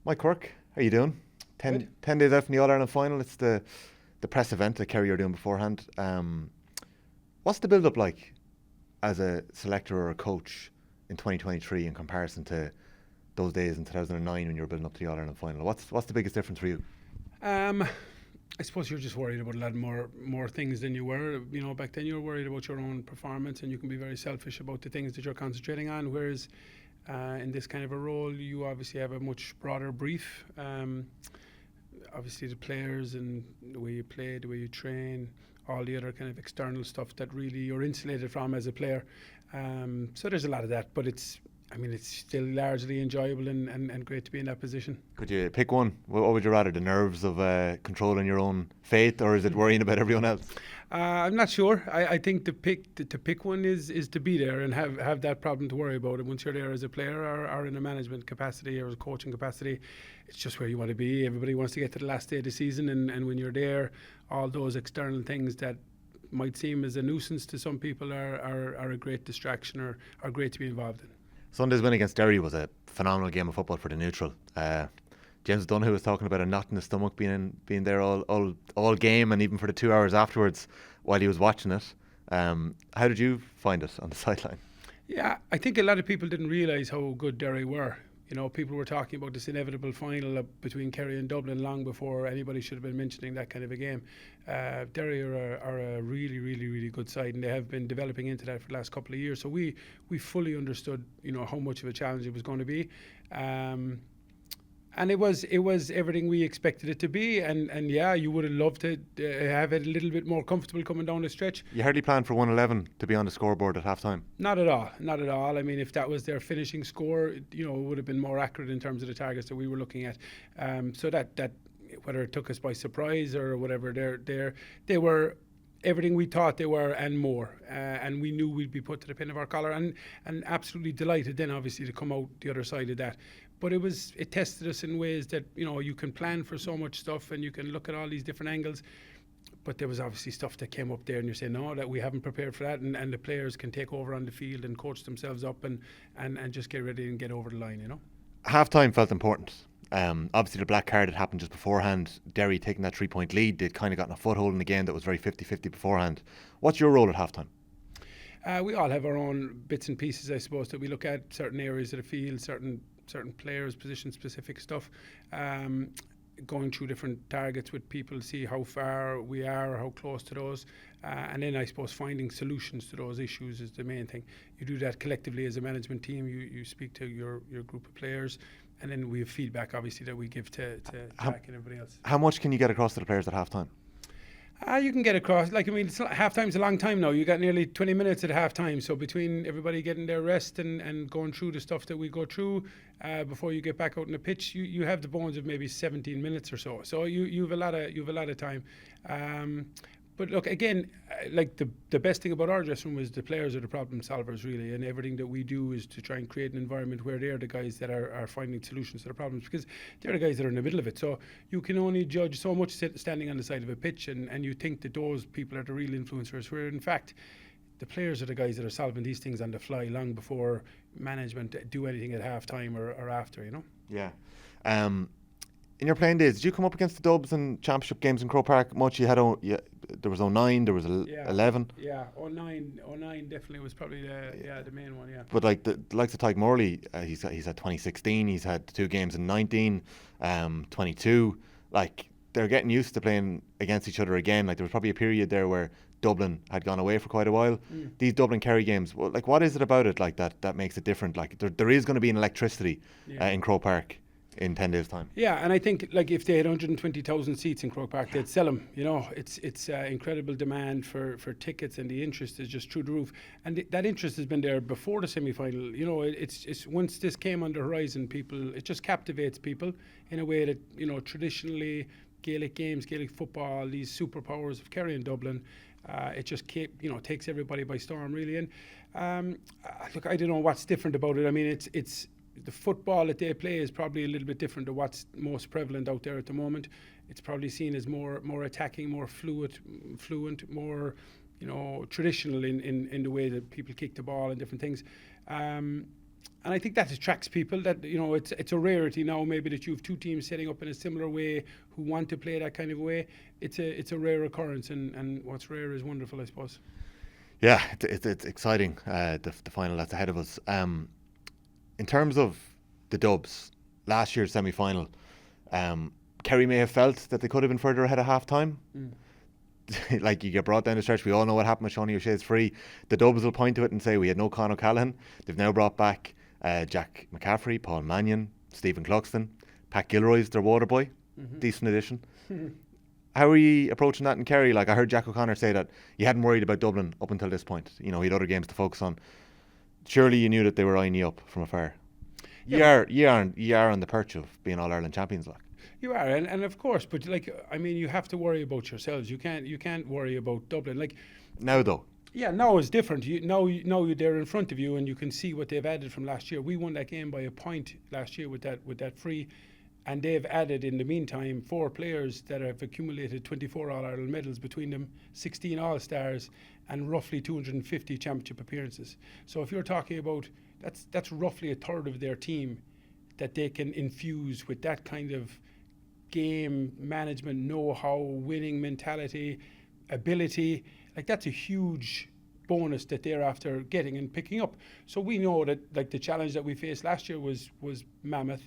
Mike Quirke, how you doing? Ten days out from the All-Ireland final. It's the press event that Kerry are doing beforehand. What's the build-up like as a selector or a coach in 2023 in comparison to those days in 2009 when you were building up to the All-Ireland final? What's the biggest difference for you? I suppose you're just worried about a lot more things than you were. You know, back then you were worried about your own performance, and you can be very selfish about the things that you're concentrating on. Whereas in this kind of a role, you obviously have a much broader brief. Obviously, the players and the way you play, the way you train, all the other kind of external stuff that really you're insulated from as a player. So there's a lot of that, but it's still largely enjoyable and great to be in that position. Could you pick one? What would you rather, the nerves of controlling your own fate, or is it worrying about everyone else? I'm not sure. I think to pick one is to be there and have that problem to worry about. And once you're there as a player or in a management capacity or a coaching capacity, it's just where you want to be. Everybody wants to get to the last day of the season, and when you're there, all those external things that might seem as a nuisance to some people are a great distraction or are great to be involved in. Sunday's win against Derry was a phenomenal game of football for the neutral. James Donoghue was talking about a knot in the stomach being there all game, and even for the 2 hours afterwards while he was watching it. How did you find it on the sideline? Yeah, I think a lot of people didn't realise how good Derry were. You know, people were talking about this inevitable final between Kerry and Dublin long before anybody should have been mentioning that kind of a game. Derry are a really, really, really good side, and they have been developing into that for the last couple of years. So we fully understood, you know, how much of a challenge it was going to be. And it was everything we expected it to be, and yeah, you would have loved to have it a little bit more comfortable coming down the stretch. You hardly planned for 1-11 to be on the scoreboard at half time. Not at all. I mean, if that was their finishing score, you know, it would have been more accurate in terms of the targets that we were looking at. So that whether it took us by surprise or whatever, they were everything we thought they were and more, and we knew we'd be put to the pin of our collar, and absolutely delighted then obviously to come out the other side of that. But it tested us in ways that, you know, you can plan for so much stuff and you can look at all these different angles, but there was obviously stuff that came up there and you say, no, that we haven't prepared for that, and the players can take over on the field and coach themselves up and just get ready and get over the line, you know. Half time felt important. Obviously the black card had happened just beforehand. Derry taking that 3-point lead, they'd kind of gotten a foothold in the game that was very 50-50 beforehand. What's your role at half time? We all have our own bits and pieces, I suppose, that we look at, certain areas of the field, certain players, position specific stuff, going through different targets with people to see how far we are or how close to those, and then I suppose finding solutions to those issues is the main thing. You do that collectively as a management team. You speak to your group of players, and then we have feedback obviously that we give to Jack and everybody else. How much can you get across to the players at half time? You can get across, half time's a long time now. You got nearly 20 minutes at half time, so between everybody getting their rest and going through the stuff that we go through before you get back out on the pitch, you have the bones of maybe 17 minutes or so. So you have a lot of time. But look, again, like the best thing about our dressing room is the players are the problem solvers, really, and everything that we do is to try and create an environment where they're the guys that are finding solutions to the problems, because they're the guys that are in the middle of it. So you can only judge so much standing on the side of a pitch, and you think that those people are the real influencers, where in fact the players are the guys that are solving these things on the fly long before management do anything at half time or after, you know. Yeah. In your playing days, did you come up against the Dubs and championship games in Croke Park much? There was 09, there was 11. Yeah, 09 definitely was probably the main one, yeah. But like the likes of Tyke Morley, he's had 2016, he's had 2 games in 19, 22. Like, they're getting used to playing against each other again. Like, there was probably a period there where Dublin had gone away for quite a while. These Dublin Kerry games, well, like, what is it about it like that makes it different? Like, there is going to be an electricity in Croke Park in 10 days' time. Yeah, and I think like if they had 120,000 seats in Croke Park, they'd sell them. You know, it's incredible demand for tickets, and the interest is just through the roof. And that interest has been there before the semi-final. You know, it's once this came on the horizon, it just captivates people in a way that, you know, traditionally Gaelic games, Gaelic football, these superpowers of Kerry and Dublin, it just takes everybody by storm, really. And look, I don't know what's different about it. I mean, it's the football that they play is probably a little bit different to what's most prevalent out there at the moment. It's probably seen as more attacking, more fluent, more, you know, traditional in the way that people kick the ball and different things. And I think that attracts people. That it's a rarity now. Maybe that you have two teams setting up in a similar way who want to play that kind of way. It's a rare occurrence, and what's rare is wonderful, I suppose. Yeah, it's exciting. The final that's ahead of us. In terms of the Dubs, last year's semi-final, Kerry may have felt that they could have been further ahead at half time. Like, you get brought down the stretch. We all know what happened with Seanie O'Shea's free. The Dubs will point to it and say we had no Con O'Callaghan. They've now brought back Jack McCaffrey, Paul Mannion, Stephen Cluxton, Pat Gilroy's their water boy. Decent addition. How are you approaching that in Kerry? Like, I heard Jack O'Connor say that you hadn't worried about Dublin up until this point. You know, he had other games to focus on. Surely you knew that they were eyeing you up from afar. You are on the perch of being All-Ireland champions, like. You are, and of course, but you have to worry about yourselves. You can't worry about Dublin. Like, now though. Yeah, now it's different. Now they're in front of you, and you can see what they've added from last year. We won that game by a point last year with that free, and they've added in the meantime 4 players that have accumulated 24 All-Ireland medals between them, 16 All-Stars, and roughly 250 championship appearances. So if you're talking about that's roughly a third of their team that they can infuse with that kind of game management, know-how, winning mentality, ability. Like, that's a huge bonus that they're after getting and picking up. So we know that, like, the challenge that we faced last year was mammoth,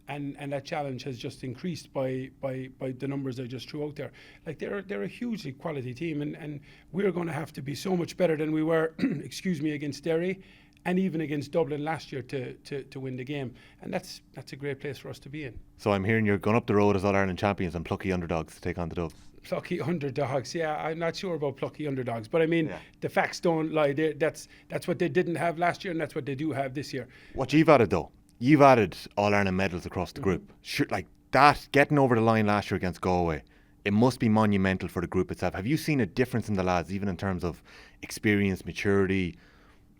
and that challenge has just increased by the numbers I just threw out there. Like, they're a hugely quality team, and we're going to have to be so much better than we were against Derry and even against Dublin last year to win the game. And that's a great place for us to be in. So I'm hearing you're going up the road as All-Ireland champions and Plucky underdogs to take on the Dubs. Plucky underdogs, yeah. I'm not sure about Plucky underdogs, but I mean, the facts don't lie. That's what they didn't have last year, and that's what they do have this year. What you've added, though, you've added All-Ireland medals across the group. Sure, like that, getting over the line last year against Galway, it must be monumental for the group itself. Have you seen a difference in the lads, even in terms of experience, maturity,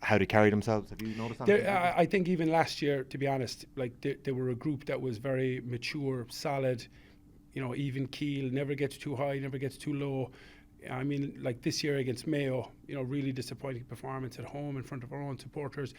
how they carry themselves? Have you noticed that? I think even last year, to be honest, like they were a group that was very mature, solid, even keel, never gets too high, never gets too low. I mean, like this year against Mayo, really disappointing performance at home in front of our own supporters,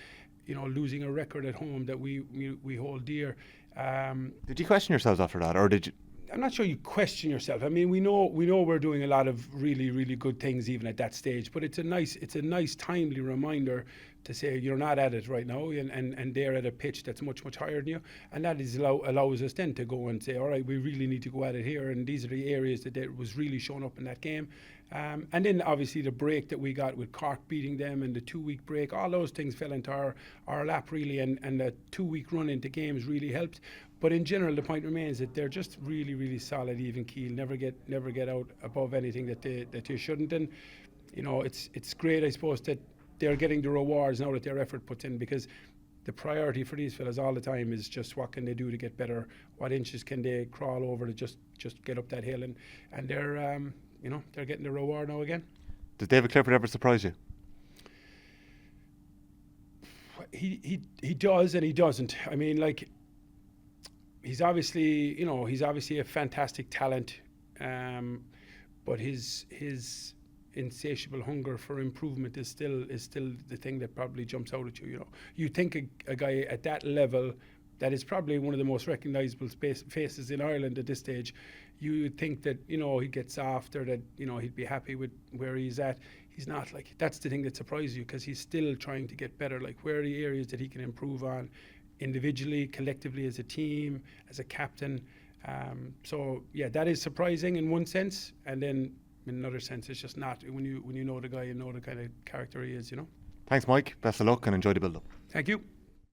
losing a record at home that we hold dear. Did you question yourselves after that, or did you? I'm not sure you question yourself. I mean, we know we're doing a lot of really, really good things even at that stage, but it's a nice timely reminder to say you're not at it right now, and they're at a pitch that's much, much higher than you, and that allows us then to go and say, all right, we really need to go at it here, and these are the areas that was really shown up in that game. And then obviously the break that we got with Cork beating them and the 2-week break, all those things fell into our lap really, and the 2-week run into games really helped. But in general, the point remains that they're just really, really solid, even keel. Never get out above anything that they shouldn't. And it's great, I suppose, that they're getting the rewards now that their effort puts in, because the priority for these fellas all the time is just what can they do to get better, what inches can they crawl over to just get up that hill, and they're they're getting the reward now again. Does David Clifford ever surprise you? He does and he doesn't. I mean, like, he's obviously a fantastic talent, but his insatiable hunger for improvement is still the thing that probably jumps out at you. You think a guy at that level, that is probably one of the most recognisable faces in Ireland at this stage, you would think that he'd get soft, or that he'd be happy with where he's at. He's not. Like, that's the thing that surprises you, because he's still trying to get better. Like, where are the areas that he can improve on, individually, collectively, as a team, as a captain. So yeah, that is surprising in one sense, and then in another sense it's just not. When you know the guy, you know the kind of character he is. Thanks, Mike. Best of luck and enjoy the build-up. Thank you.